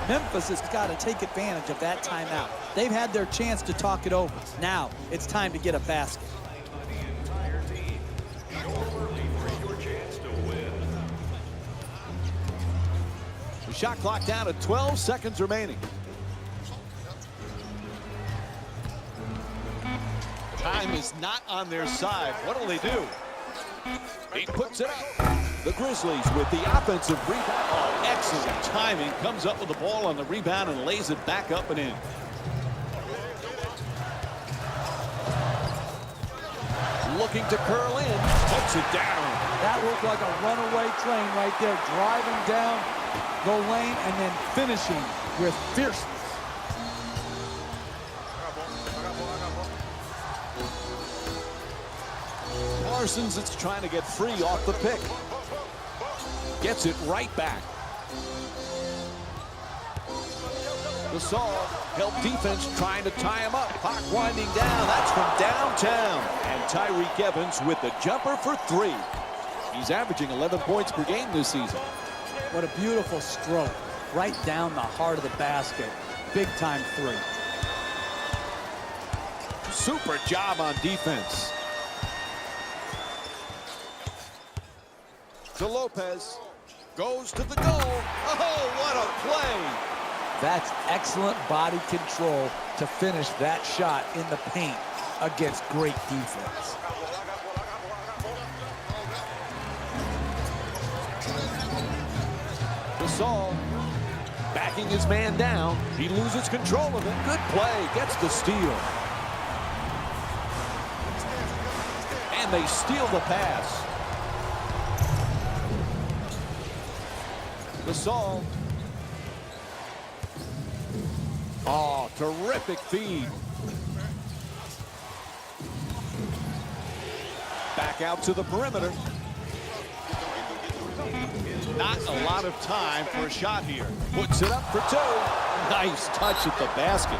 Memphis has got to take advantage of that timeout. They've had their chance to talk it over. Now it's time to get a basket. The shot clock down at 12 seconds remaining. Time is not on their side. What will they do? He puts it up. The Grizzlies with the offensive rebound. Oh, excellent timing. Comes up with the ball on the rebound and lays it back up and in. Looking to curl in. Puts it down. That looked like a runaway train right there, driving down the lane and then finishing with fierceness. Parsons is trying to get free off the pick. Gets it right back. Gasol help defense trying to tie him up. Puck winding down. That's from downtown. And Tyreke Evans with the jumper for three. He's averaging 11 points per game this season. What a beautiful stroke. Right down the heart of the basket. Big time three. Super job on defense. To Lopez. Goes to the goal. Oh, what a play. That's excellent body control to finish that shot in the paint against great defense. Gasol backing his man down. He loses control of it. Good play. Gets the steal. And they steal the pass. Gasol. Oh, terrific feed. Back out to the perimeter. Not a lot of time for a shot here. Puts it up for two. Nice touch at the basket.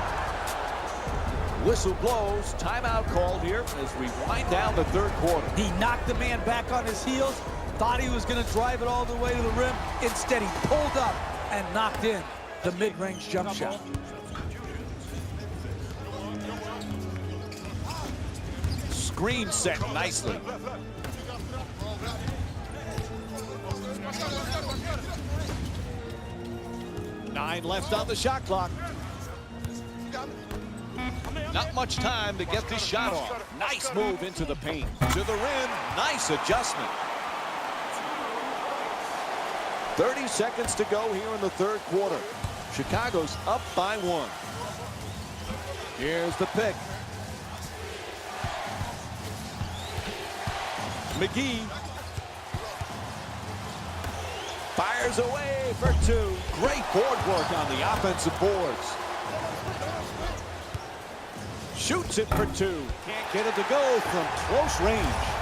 Whistle blows. Timeout called here as we wind down the third quarter. He knocked the man back on his heels. Thought he was going to drive it all the way to the rim. Instead, he pulled up and knocked in the mid-range jump shot. Screen set nicely. Nine left on the shot clock. Not much time to get this shot off. Nice move into the paint. To the rim. Nice adjustment. 30 seconds to go here in the third quarter. Chicago's up by one. Here's the pick. McGee fires away for two. Great board work on the offensive boards. Shoots it for two. Can't get it to go from close range.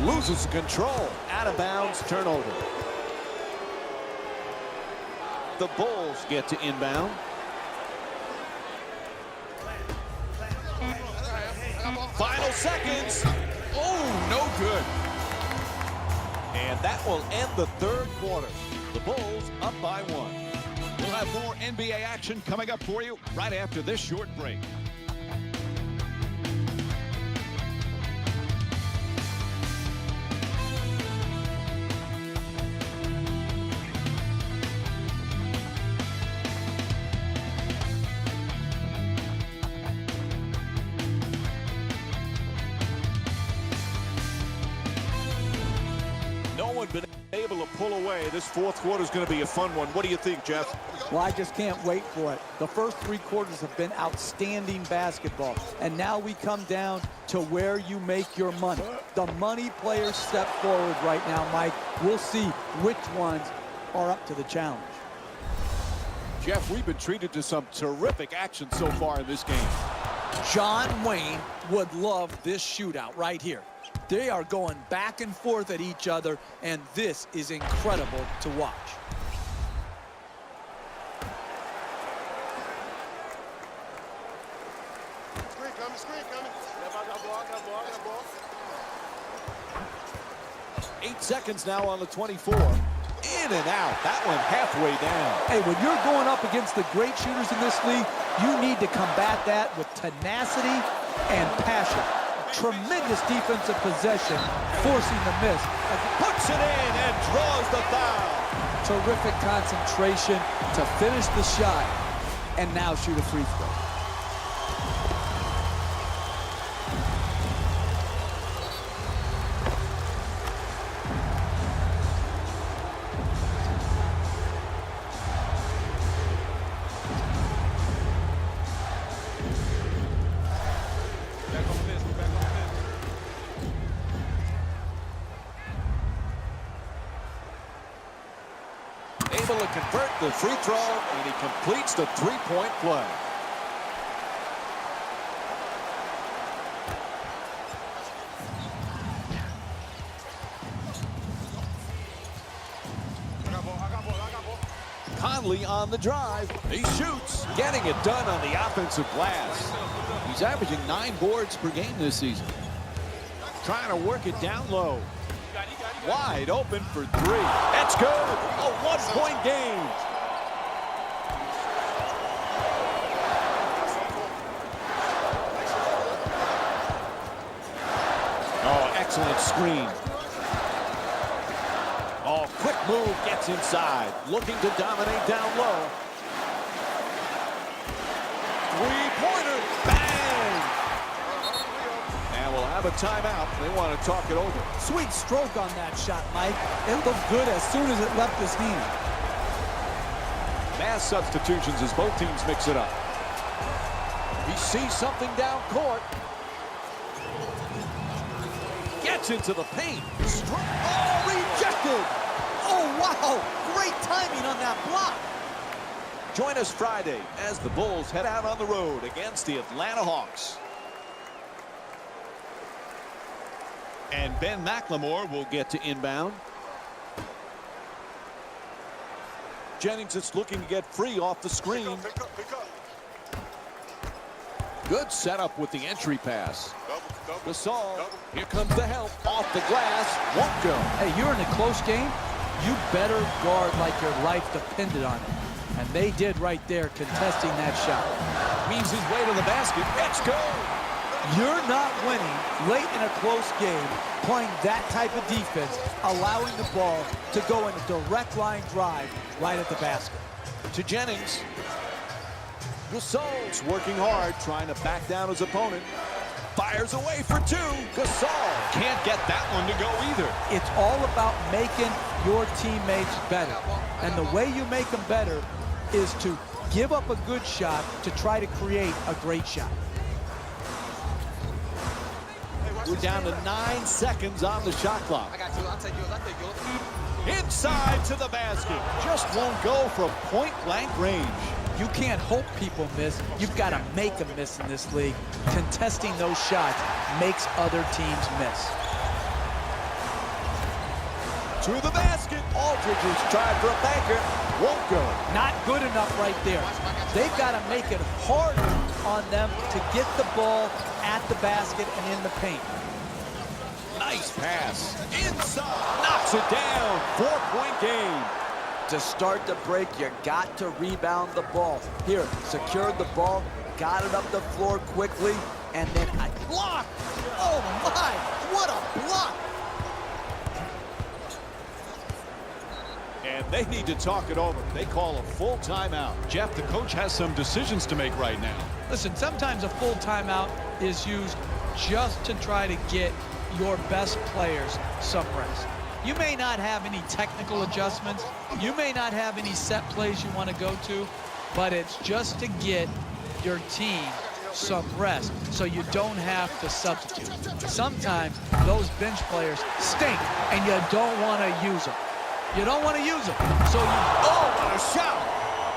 Loses control. Out of bounds, turnover. The Bulls get to inbound. Final seconds. Oh, no good. And that will end the third quarter. The Bulls up by one. We'll have more NBA action coming up for you right after this short break. No one been able to pull away. This fourth quarter is going to be a fun one. What do you think, Jeff? Well, I just can't wait for it. The first three quarters have been outstanding basketball. And now we come down to where you make your money. The money players step forward right now, Mike. We'll see which ones are up to the challenge. Jeff, we've been treated to some terrific action so far in this game. John Wayne would love this shootout right here. They are going back and forth at each other, and this is incredible to watch. Screen coming. 8 seconds now on the 24. In In and out. That one halfway down. Hey, when you're going up against the great shooters in this league, you need to combat that with tenacity and passion. Tremendous defensive possession, forcing the miss. Puts it in and draws the foul. Terrific concentration to finish the shot and now shoot a free throw. Able to convert the free throw, and he completes the three-point play. Conley on the drive. He shoots, getting it done on the offensive glass. He's averaging 9 boards per game this season. Trying to work it down low. Wide open for 3. That's good. A 1-point game. Oh, excellent screen. Oh, quick move gets inside. Looking to dominate down low. Three-pointer. Bang! And we'll have a timeout. They want to talk it over. Sweet stroke on that shot, Mike. It looked good as soon as it left his hand. Mass substitutions as both teams mix it up. He sees something down court. Gets into the paint. Oh, rejected! Oh, wow! Great timing on that block. Join us Friday as the Bulls head out on the road against the Atlanta Hawks. And Ben McLemore will get to inbound. Jennings is looking to get free off the screen. Pick up. Good setup with the entry pass. Gasol, here comes the help. Off the glass, won't go. Hey, you're in a close game. You better guard like your life depended on it. And they did right there, contesting that shot. Weaves his way to the basket. Let's go. You're not winning late in a close game playing that type of defense, allowing the ball to go in a direct line drive right at the basket. To Jennings. Gasol's working hard, trying to back down his opponent. Fires away for 2. Gasol can't get that one to go either. It's all about making your teammates better. And the way you make them better is to give up a good shot to try to create a great shot. We're down to 9 seconds on the shot clock. I got you. I'll take yours. Inside to the basket. Just won't go from point-blank range. You can't hope people miss. You've got to make them miss in this league. Contesting those shots makes other teams miss. To the basket. Aldridge is trying for a banker. Won't go. Not good enough right there. They've got to make it harder on them to get the ball at the basket and in the paint. Nice pass. Inside. Knocks it down. 4-point game. To start the break, you got to rebound the ball. Here, secured the ball, got it up the floor quickly, and then I block. Oh my, what a block. And they need to talk it over. They call a full timeout. Jeff, the coach has some decisions to make right now. Listen, sometimes a full timeout is used just to try to get your best players some rest. You may not have any technical adjustments. You may not have any set plays you want to go to, but it's just to get your team some rest so you don't have to substitute. Sometimes those bench players stink and you don't want to use them. You don't want to use them. So you, Oh, what a shot.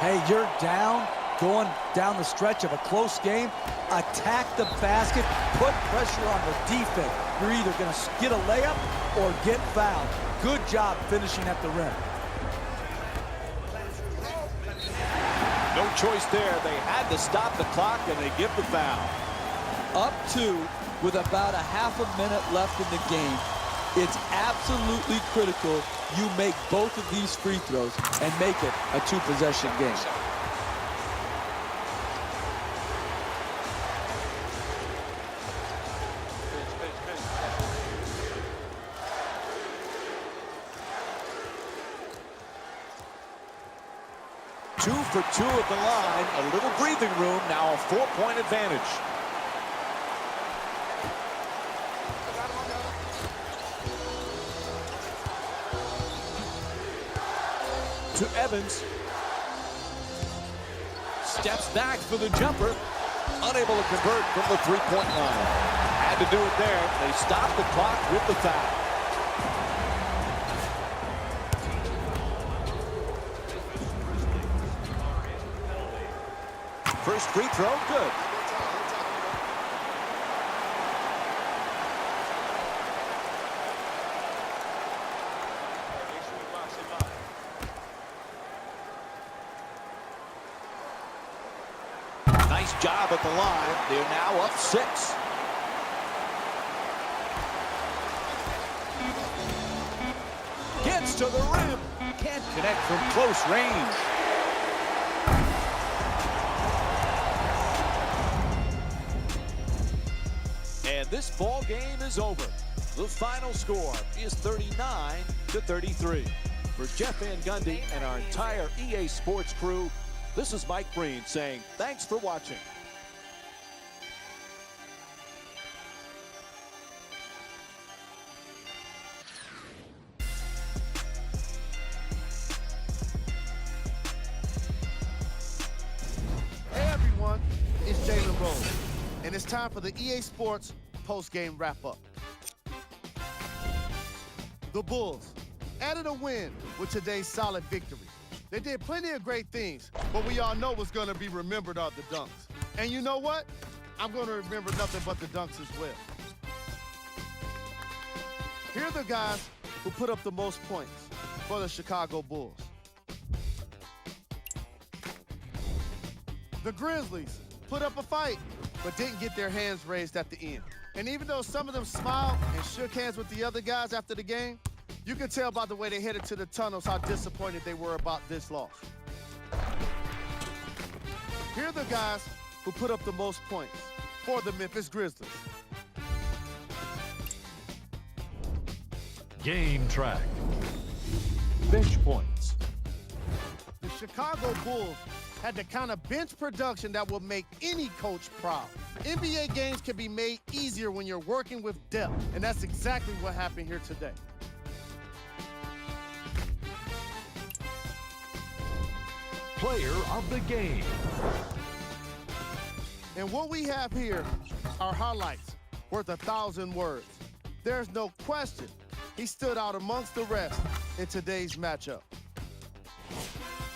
hey, you're down, going down the stretch of a close game. Attack the basket, put pressure on the defense. You're either going to get a layup or get fouled. Good job finishing at the rim. No choice there. They had to stop the clock, and they give the foul. Up 2 with about a half a minute left in the game. It's absolutely critical you make both of these free throws and make it a two-possession game. Two for two at the line. A little breathing room. Now a 4-point advantage. To Evans. Steps back for the jumper. Unable to convert from the three-point line. Had to do it there. They stopped the clock with the foul. First free throw, good. Nice job at the line. They're now up 6. Gets to the rim. Can't connect from close range. And this ball game is over. The final score is 39-33. For Jeff Van Gundy and our entire EA Sports crew, this is Mike Breen saying thanks for watching. Hey everyone, it's Jalen Rose, and it's time for the EA Sports post-game wrap-up. The Bulls added a win with today's solid victory. They did plenty of great things, but we all know what's going to be remembered are the dunks. And you know what? I'm going to remember nothing but the dunks as well. Here are the guys who put up the most points for the Chicago Bulls. The Grizzlies put up a fight, but didn't get their hands raised at the end. And even though some of them smiled and shook hands with the other guys after the game, you can tell by the way they headed to the tunnels how disappointed they were about this loss. Here are the guys who put up the most points for the Memphis Grizzlies. Game track. Bench points. The Chicago Bulls had the kind of bench production that will make any coach proud. NBA games can be made easier when you're working with depth, and that's exactly what happened here today. Player of the game. And what we have here are highlights worth 1,000 words. There's no question he stood out amongst the rest in today's matchup.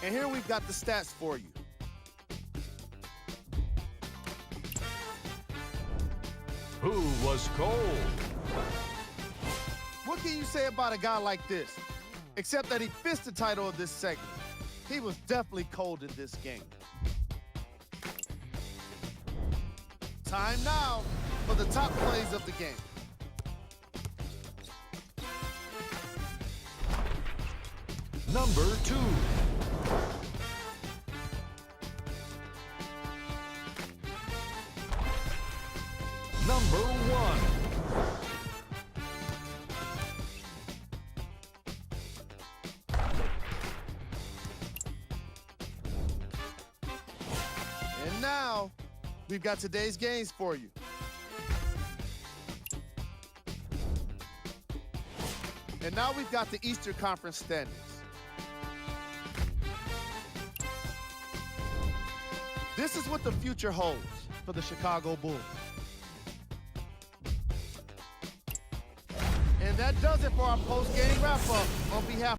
And here we've got the stats for you. Who was cold? What can you say about a guy like this? Except that he fits the title of this segment. He was definitely cold in this game. Time now for the top plays of the game. Number 2. Number 1. And now, we've got today's games for you. And now we've got the Eastern Conference standings. This is what the future holds for the Chicago Bulls. And that does it for our post-game wrap-up on behalf